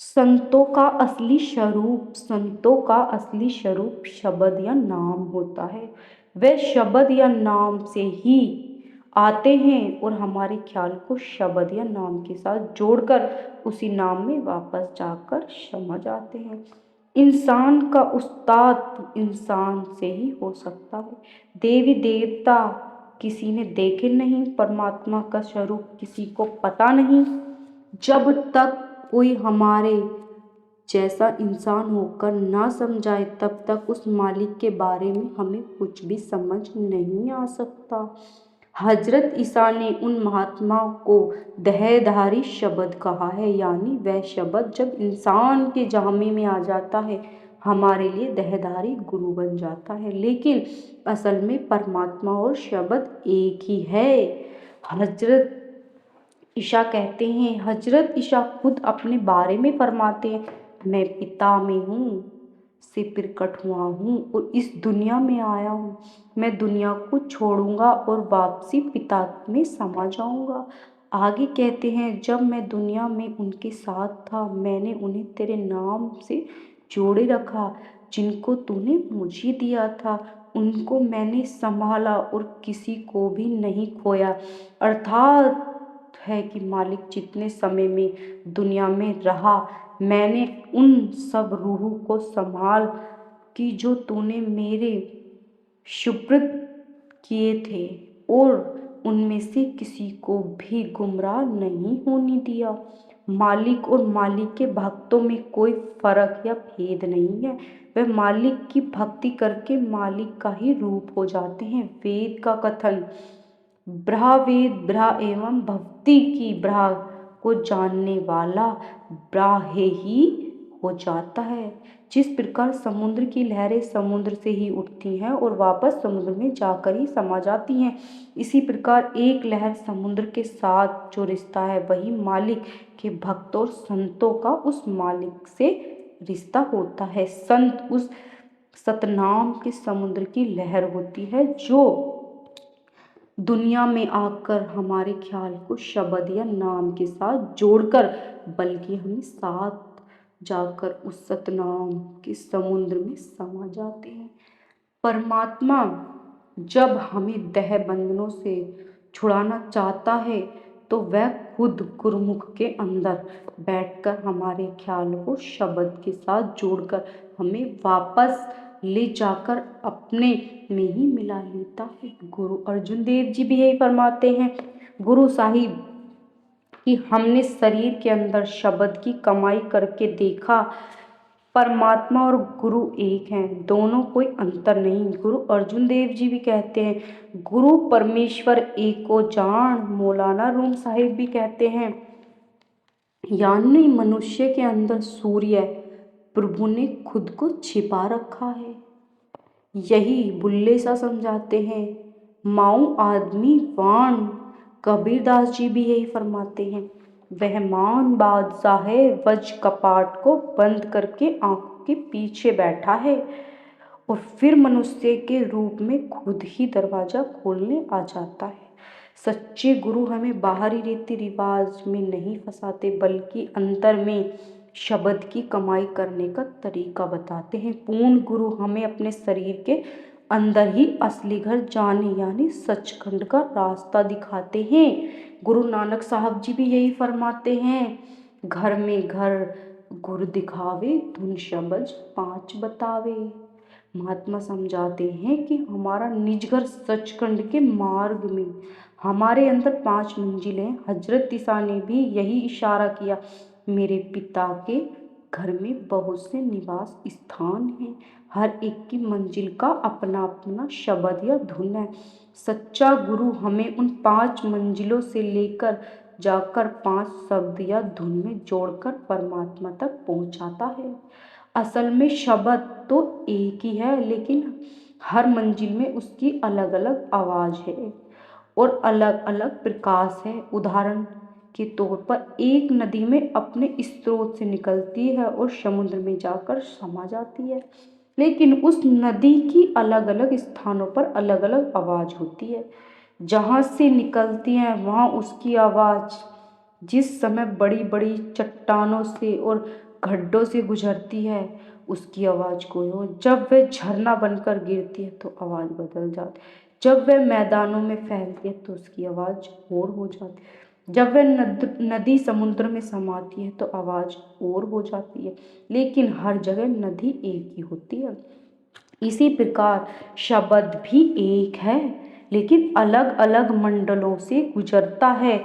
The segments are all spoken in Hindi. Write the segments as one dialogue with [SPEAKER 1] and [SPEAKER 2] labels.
[SPEAKER 1] संतों का असली स्वरूप शब्द या नाम होता है। वे शब्द या नाम से ही आते हैं और हमारे ख्याल को शब्द या नाम के साथ जोड़कर उसी नाम में वापस जाकर समझ आते हैं। इंसान का उस्ताद इंसान से ही हो सकता है। देवी देवता किसी ने देखे नहीं, परमात्मा का स्वरूप किसी को पता नहीं। जब तक कोई हमारे जैसा इंसान होकर ना समझाए तब तक उस मालिक के बारे में हमें कुछ भी समझ नहीं आ सकता। हजरत ईसा ने उन महात्माओं को देहधारी शब्द कहा है, यानी वह शब्द जब इंसान के जामे में आ जाता है हमारे लिए देहधारी गुरु बन जाता है। लेकिन असल में परमात्मा और शब्द एक ही है। हजरत ईसा कहते हैं, हजरत ईसा खुद अपने बारे में फरमाते हैं, मैं पिता में हूँ से प्रकट हुआ हूँ और इस दुनिया में आया हूँ। मैं दुनिया को छोड़ूंगा और वापसी पिता में समा जाऊंगा। आगे कहते हैं, जब मैं दुनिया में उनके साथ था मैंने उन्हें तेरे नाम से जोड़े रखा, जिनको तूने मुझे दिया था उनको मैंने संभाला और किसी को भी नहीं खोया। अर्थात है कि मालिक जितने समय में दुनिया में रहा मैंने उन सब रूहों को संभाल कि जो तूने मेरे सुपुर्द किए थे और उनमें से किसी को भी गुमराह नहीं होने दिया। मालिक और मालिक के भक्तों में कोई फर्क या भेद नहीं है। वे मालिक की भक्ति करके मालिक का ही रूप हो जाते हैं। वेद का कथन ब्रह्मवेद ब्रह्म एवं भक्ति की ब्रह्म को जानने वाला ब्रह्म ही हो जाता है। जिस प्रकार समुद्र की लहरें समुद्र से ही उठती हैं और वापस समुद्र में जाकर ही समा जाती हैं, इसी प्रकार एक लहर समुद्र के साथ जो रिश्ता है वही मालिक के भक्तों और संतों का उस मालिक से रिश्ता होता है। संत उस सतनाम के समुद्र की लहर होती है जो दुनिया में आकर हमारे ख्याल को शब्द या नाम के साथ जोड़कर बल्कि हमें साथ जाकर उस सतनाम के समुद्र में समा जाते हैं। परमात्मा जब हमें देह बंधनों से छुड़ाना चाहता है तो वह खुद गुरुमुख के अंदर बैठकर हमारे ख्याल को शब्द के साथ जोड़कर हमें वापस ले जाकर अपने में ही मिला लेता है। गुरु अर्जुन देव जी भी यही फरमाते हैं, गुरु साहिब कि हमने शरीर के अंदर शब्द की कमाई करके देखा, परमात्मा और गुरु एक हैं, दोनों कोई अंतर नहीं। गुरु अर्जुन देव जी भी कहते हैं, गुरु परमेश्वर एक को जान। मौलाना रूम साहिब भी कहते हैं, यानी मनुष्य के अंदर सूर्य प्रभु ने खुद को छिपा रखा है। यही बुल्ले सा समझाते हैं, माऊ आदमी वाण। कबीरदास जी भी यही फरमाते हैं, वह मान बादशाह है, वज कपाट को बंद करके आंखों के पीछे बैठा है और फिर मनुष्य के रूप में खुद ही दरवाजा खोलने आ जाता है। सच्चे गुरु हमें बाहरी रीति रिवाज में नहीं फंसाते बल्कि अंतर में शब्द की कमाई करने का तरीका बताते हैं। पूर्ण गुरु हमें अपने शरीर के अंदर ही असली घर जाने यानी सचखंड का रास्ता दिखाते हैं। गुरु नानक साहब जी भी यही फरमाते हैं, घर में घर गुरु दिखावे, धुन शब्द पांच बतावे। महात्मा समझाते हैं कि हमारा निज घर सचखंड के मार्ग में हमारे अंदर 5 मंजिलें। हजरत ईसा ने भी यही इशारा किया, मेरे पिता के घर में बहुत से निवास स्थान हैं, हर एक की मंजिल का अपना अपना शब्द या धुन है। सच्चा गुरु हमें उन 5 मंजिलों से लेकर जाकर 5 शब्द या धुन में जोड़कर परमात्मा तक पहुंचाता है। असल में शब्द तो एक ही है, लेकिन हर मंजिल में उसकी अलग अलग आवाज़ है और अलग अलग प्रकाश है। उदाहरण के तौर पर एक नदी में अपने स्रोत से निकलती है और समुद्र में जाकर समा जाती है, लेकिन उस नदी की अलग अलग स्थानों पर अलग अलग आवाज़ होती है। जहाँ से निकलती है वहाँ उसकी आवाज़ जिस समय बड़ी बड़ी चट्टानों से और गड्ढों से गुजरती है उसकी आवाज़ कोई और, जब वह झरना बनकर गिरती है तो आवाज़ बदल जाती है, जब वह मैदानों में फैलती है तो उसकी आवाज़ और हो जाती है, जब वह नदी समुद्र में समाती है तो आवाज़ और हो जाती है, लेकिन हर जगह नदी एक ही होती है। इसी प्रकार शब्द भी एक है लेकिन अलग अलग मंडलों से गुजरता है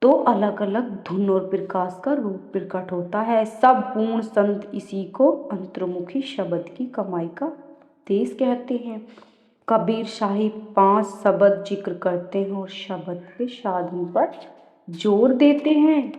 [SPEAKER 1] तो अलग अलग धुन और प्रकाश का रूप प्रकट होता है। सब पूर्ण संत इसी को अंतर्मुखी शब्द की कमाई का देश कहते हैं। कबीर साहिब 5 शब्द जिक्र करते हैं और शब्द के साधन पर जोर देते हैं।